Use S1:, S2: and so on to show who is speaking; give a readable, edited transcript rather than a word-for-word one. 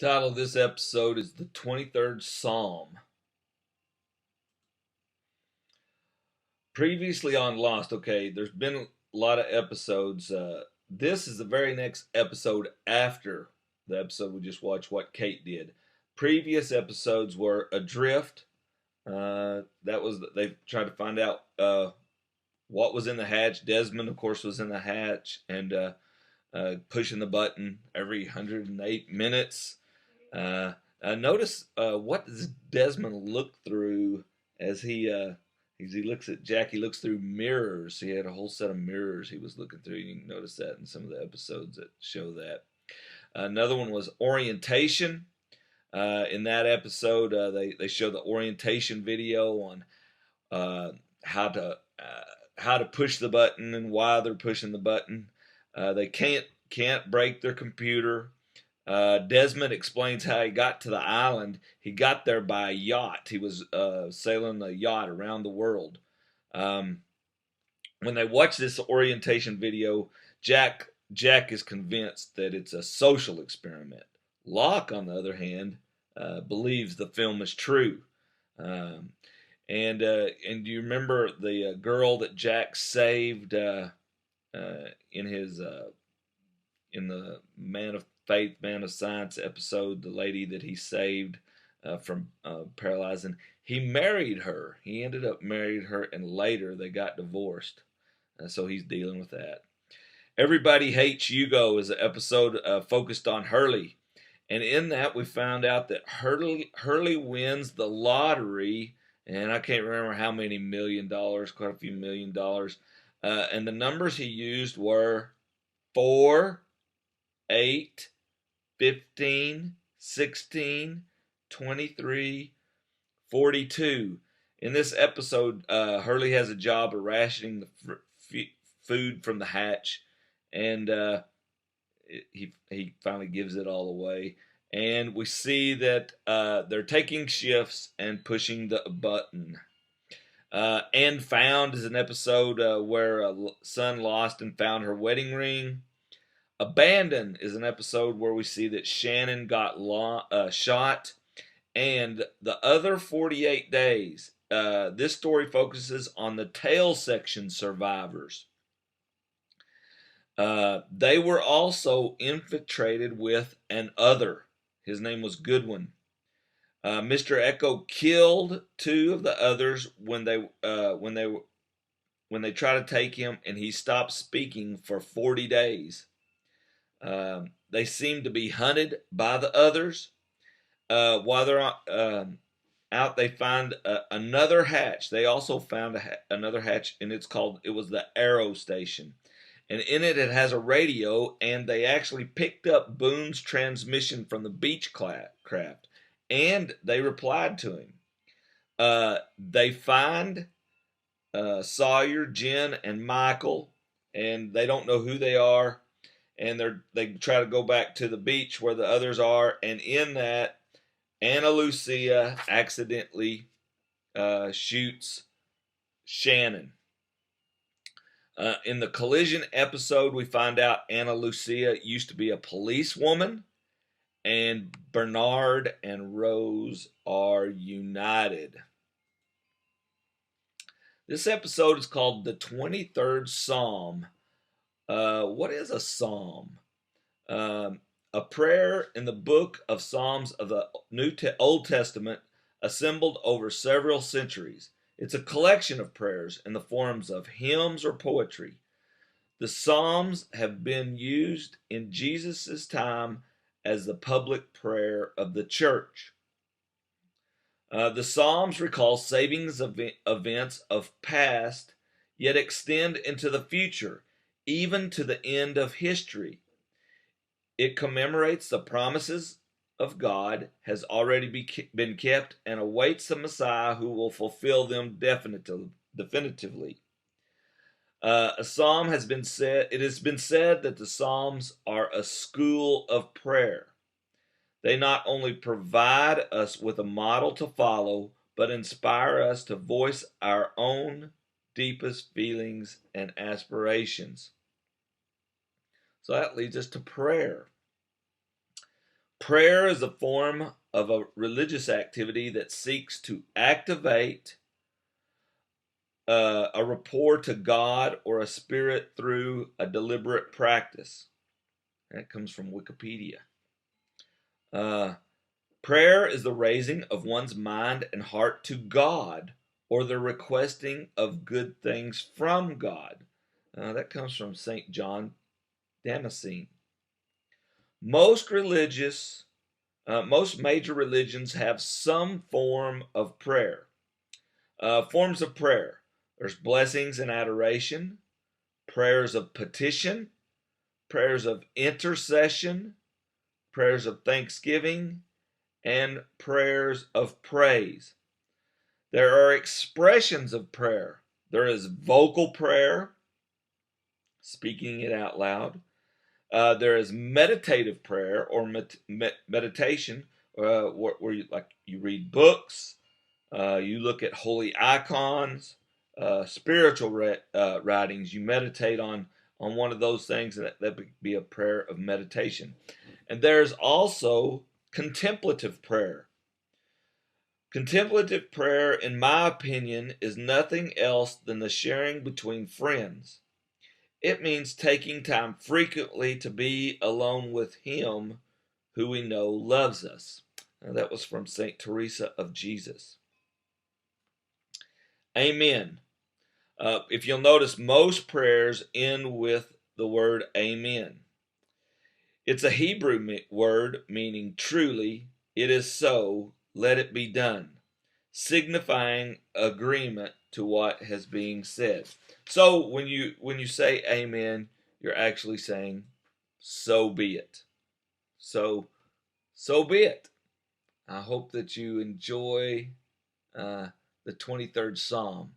S1: Title of this episode is the 23rd Psalm. Previously on Lost, there's been a lot of episodes. This is the very next episode after the episode we just watched, what Kate did. Previous episodes were Adrift. They tried to find out what was in the hatch. Desmond, of course, was in the hatch and pushing the button every 108 minutes. Notice what does Desmond look through as he looks at Jack. He looks through mirrors. He had a whole set of mirrors he was looking through. You can notice that in some of the episodes that show that. Another one was orientation. In that episode, they show the orientation video on how to push the button and why they're pushing the button. They can't break their computer. Desmond explains how he got to the island. He got there by a yacht. He was sailing a yacht around the world. When they watch this orientation video, Jack is convinced that it's a social experiment. Locke, on the other hand, believes the film is true. And do you remember the girl that Jack saved in the Man of Faith, Man of Science episode? The lady that he saved from paralyzing. He married her. He ended up marrying her, and later they got divorced. So he's dealing with that. Everybody Hates Hugo is an episode focused on Hurley. And in that, we found out that Hurley wins the lottery, and I can't remember how many $1 million, quite a few $1 million. And the numbers he used were 4, 8, 15, 16, 23, 42. In this episode, Hurley has a job of rationing the food from the hatch, and he finally gives it all away. And we see that they're taking shifts and pushing the button. And Found is an episode where a son lost and found her wedding ring. Abandon is an episode where we see that Shannon got shot. And the other 48 days, this story focuses on the tail section survivors. They were also infiltrated with an other. His name was Goodwin. Mr. Echo killed 2 of the others when they try to take him, and he stopped speaking for 40 days. They seem to be hunted by the others. While they're out, they find another hatch. They also found another hatch, and it was the Arrow Station. And in it has a radio, and they actually picked up Boone's transmission from the Beechcraft, and they replied to him. They find Sawyer, Jen, and Michael, and they don't know who they are, and they try to go back to the beach where the others are, and in that, Ana Lucia accidentally shoots Shannon. In the collision episode, we find out Ana Lucia used to be a policewoman, and Bernard and Rose are united. This episode is called the 23rd Psalm. What is a psalm? A prayer in the book of Psalms of the Old Testament, assembled over several centuries. It's a collection of prayers in the forms of hymns or poetry. The Psalms have been used in Jesus' time as the public prayer of the church. The Psalms recall savings events of past, yet extend into the future, even to the end of history. It commemorates the promises of God, has already been kept, and awaits the Messiah who will fulfill them definitively. A psalm it has been said that the Psalms are a school of prayer. They not only provide us with a model to follow, but inspire us to voice our own deepest feelings and aspirations. So that leads us to prayer. Prayer is a form of a religious activity that seeks to activate a rapport to God or a spirit through a deliberate practice. That comes from Wikipedia. Prayer is the raising of one's mind and heart to God or the requesting of good things from God. That comes from St. John Damascene. Most major religions have some form of prayer. Forms of prayer. There's blessings and adoration, prayers of petition, prayers of intercession, prayers of thanksgiving, and prayers of praise. There are expressions of prayer. There is vocal prayer, speaking it out loud. There is meditative prayer or meditation, where you read books, you look at holy icons, spiritual writings. You meditate on one of those things, and that would be a prayer of meditation. And there's also contemplative prayer. Contemplative prayer, in my opinion, is nothing else than the sharing between friends. It means taking time frequently to be alone with Him who we know loves us. Now, that was from St. Teresa of Jesus. Amen. If you'll notice, most prayers end with the word amen. It's a Hebrew word meaning truly, it is so, let it be done, signifying agreement to what has been said. So when you say amen, you're actually saying so be it. So be it. I hope that you enjoy the 23rd Psalm.